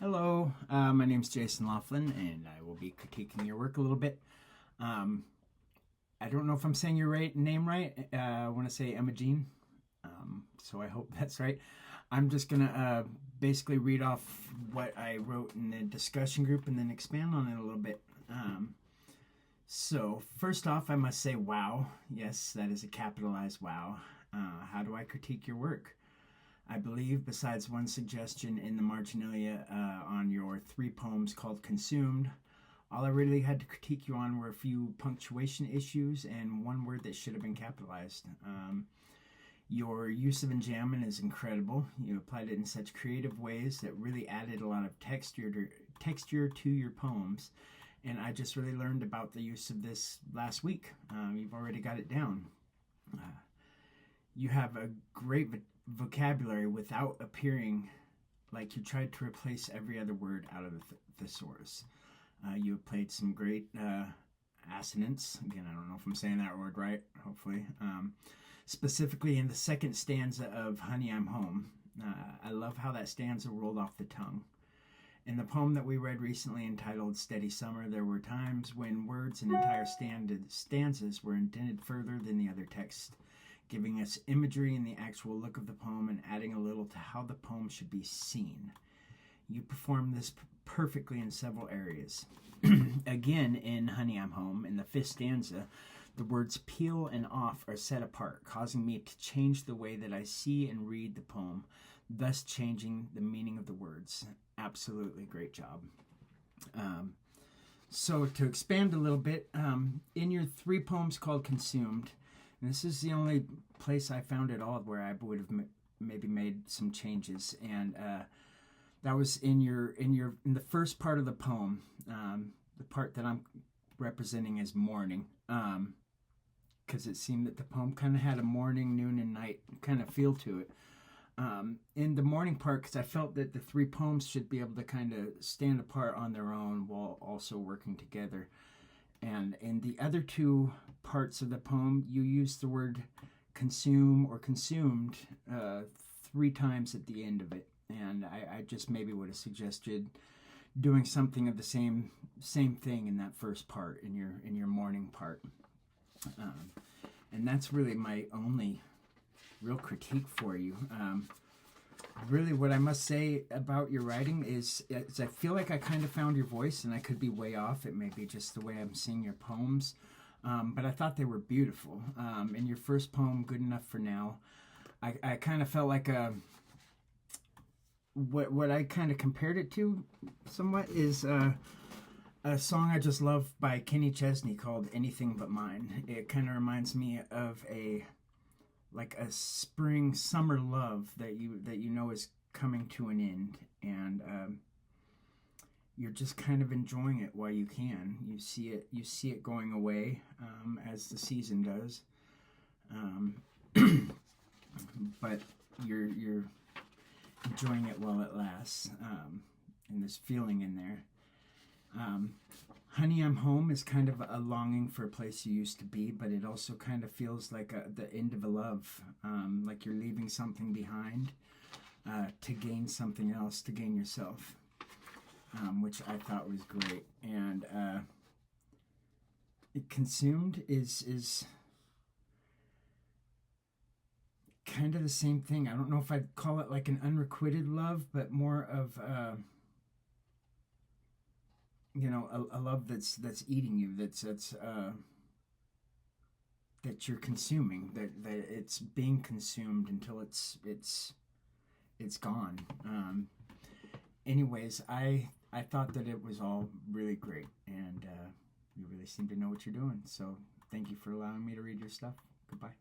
Hello, my name's Jason Laughlin, and I will be critiquing your work a little bit. Um, I don't know if I'm saying your name right. I want to say Emma Jean, so I hope that's right. I'm just gonna basically read off what I wrote in the discussion group and then expand on it a little bit. So first off, I must say, wow. Yes, that is a capitalized wow. How do I critique your work? I believe, besides one suggestion in the marginalia on your three poems called Consumed, all I really had to critique you on were a few punctuation issues and one word that should have been capitalized. Your use of enjambment is incredible. You applied it in such creative ways that really added a lot of texture to your poems. And I just really learned about the use of this last week. You've already got it down. You have a great vocabulary without appearing like you tried to replace every other word out of the thesaurus. You have played some great assonance. Again, I don't know if I'm saying that word right, hopefully. Specifically in the second stanza of Honey, I'm Home. I love how that stanza rolled off the tongue. In the poem that we read recently entitled Steady Summer, there were times when words and entire stanzas were indented further than the other text, giving us imagery in the actual look of the poem and adding a little to how the poem should be seen. You perform this perfectly in several areas. Again, in Honey, I'm Home, in the fifth stanza, the words peel and off are set apart, causing me to change the way that I see and read the poem, thus changing the meaning of the words. Absolutely great job. So to expand a little bit, in your three poems called Consumed, and this is the only place I found at all where I would have maybe made some changes, and that was in the first part of the poem, the part that I'm representing as morning, because it seemed that the poem kind of had a morning, noon, and night kind of feel to it. In the morning part, because I felt that the three poems should be able to kind of stand apart on their own while also working together. And in the other two parts of the poem, you use the word consume or consumed three times at the end of it. And I just maybe would have suggested doing something of the same thing in that first part, in your morning part. And that's really my only real critique for you. Really, what I must say about your writing is I feel like I kind of found your voice, and I could be way off. It may be just the way I'm seeing your poems, but I thought they were beautiful. In your first poem, Good Enough for Now, I kind of felt like what I kind of compared it to somewhat is a song I just love by Kenny Chesney called Anything But Mine. It kind of reminds me of a spring summer love that you know is coming to an end, and you're just kind of enjoying it while you can. You see it going away, as the season does, but you're enjoying it while it lasts, and there's feeling in there. Honey, I'm Home is kind of a longing for a place you used to be, but it also kind of feels like the end of a love, like you're leaving something behind to gain something else, to gain yourself, which I thought was great. And Consumed is kind of the same thing. I don't know if I'd call it like an unrequited love, but more of a love that's eating you, that you're consuming, that it's being consumed until it's gone. Anyways, I thought that it was all really great, and you really seem to know what you're doing. So thank you for allowing me to read your stuff. Goodbye.